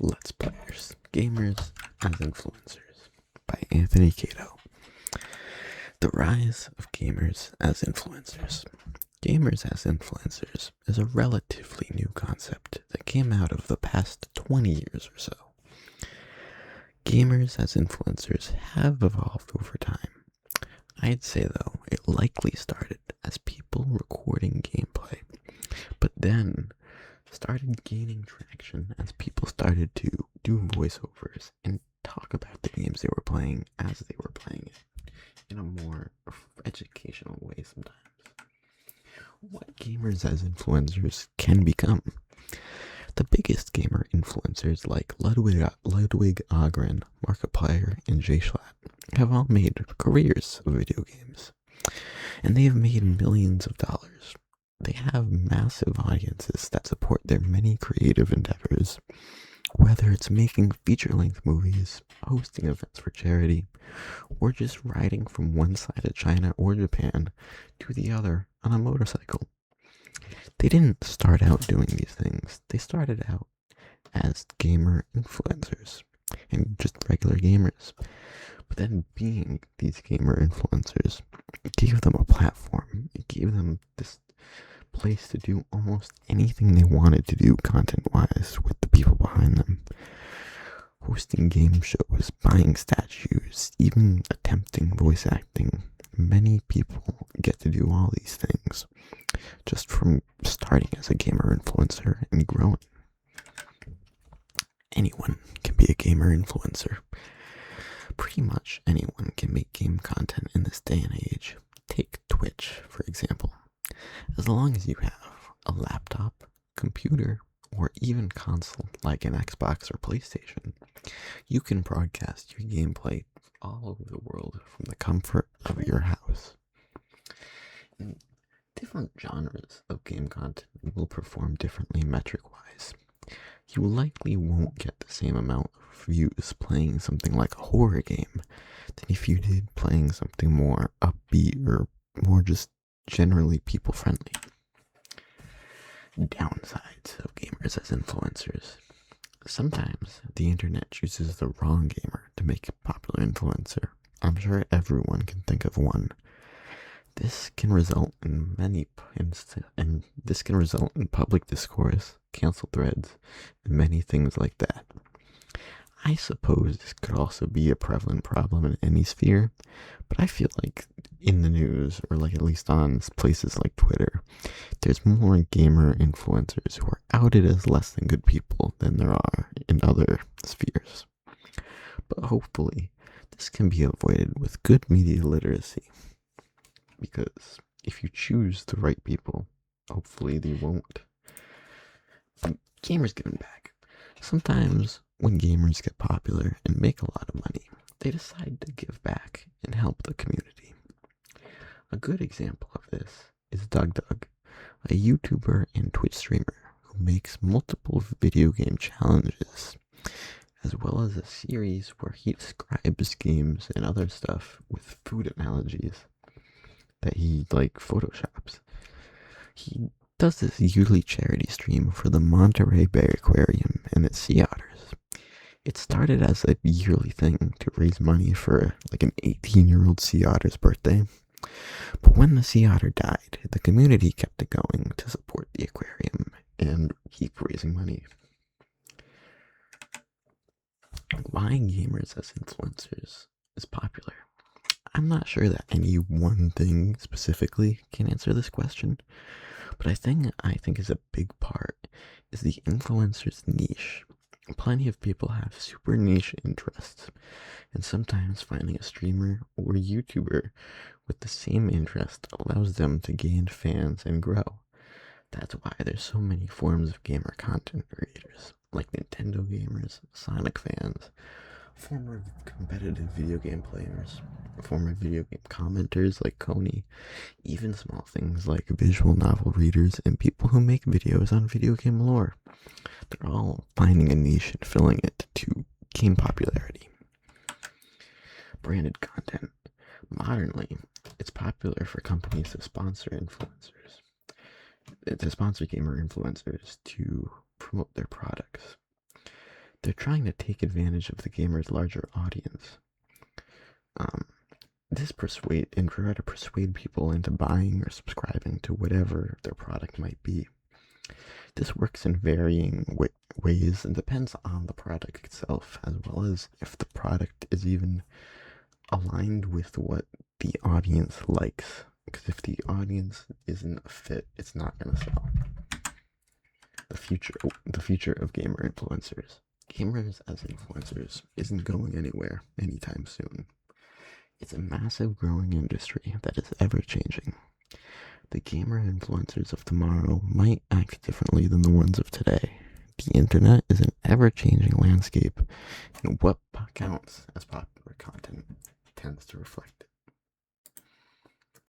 Let's Players, Gamers as Influencers by Anthony Cato. The Rise of Gamers as Influencers. Gamers as Influencers is a relatively new concept that came out of the past 20 years or so. Gamers as influencers have evolved over time. I'd say, though, it likely started as people recording gameplay, but then started gaining traction as people started to do voiceovers and talk about the games they were playing as they were playing it in a more educational way sometimes. What gamers as influencers can become? The biggest gamer influencers like Ludwig Ahgren, Markiplier, and Jay Schlatt have all made careers of video games, and they have made millions of dollars. They have massive audiences that support their many creative endeavors, whether it's making feature-length movies, hosting events for charity, or just riding from one side of China or Japan to the other on a motorcycle. They didn't start out doing these things. They started out as gamer influencers and just regular gamers. But then being these gamer influencers, it gave them a platform. It gave them this place to do almost anything they wanted to do content-wise with the people behind them. Hosting game shows, buying statues, even attempting voice acting. Many people get to do all these things just from starting as a gamer influencer and growing. Anyone can be a gamer influencer. Pretty much anyone can make game content in this day and age. Take Twitch, for example. As long as you have a laptop, computer, or even console like an Xbox or PlayStation, you can broadcast your gameplay all over the world from the comfort of your house. And different genres of game content will perform differently metric-wise. You likely won't get the same amount of views playing something like a horror game than if you did playing something more upbeat or more just generally people-friendly. Downsides of gamers as influencers. Sometimes the internet chooses the wrong gamer to make a popular influencer. I'm sure everyone can think of one. This can result in public discourse, cancel threads, and many things like that. I suppose this could also be a prevalent problem in any sphere, but I feel like in the news, or like at least on places like Twitter, there's more gamer influencers who are outed as less than good people than there are in other spheres. But hopefully, this can be avoided with good media literacy, because if you choose the right people, hopefully they won't. Gamers giving back. Sometimes when gamers get popular and make a lot of money, they decide to give back and help the community. A good example of this is DougDoug, a YouTuber and Twitch streamer who makes multiple video game challenges, as well as a series where he describes games and other stuff with food analogies that he photoshops. He does this yearly charity stream for the Monterey Bay Aquarium and its sea otters. It started as a yearly thing to raise money for an 18-year-old sea otter's birthday. But when the sea otter died, the community kept it going to support the aquarium and keep raising money. Why gamers as influencers is popular? I'm not sure that any one thing specifically can answer this question, but I think is a big part is the influencer's niche. Plenty of people have super niche interests, and sometimes finding a streamer or YouTuber with the same interest allows them to gain fans and grow. That's why there's so many forms of gamer content creators, like Nintendo gamers, Sonic fans, former competitive video game players, former video game commenters like Coney, even small things like visual novel readers and people who make videos on video game lore. They're all finding a niche and filling it to gain popularity. Branded content. Modernly, it's popular for companies to sponsor gamer influencers to promote their products. they're trying to take advantage of the gamer's larger audience. Um, this persuade and try to persuade people into buying or subscribing to whatever their product might be. This works in varying ways and depends on the product itself, as well as if the product is even aligned with what the audience likes. Because if the audience isn't a fit, it's not going to sell. The future of gamer influencers. Gamers as influencers isn't going anywhere anytime soon. It's a massive growing industry that is ever changing. The gamer influencers of tomorrow might act differently than the ones of today. The internet is an ever-changing landscape, and what counts as popular content tends to reflect it.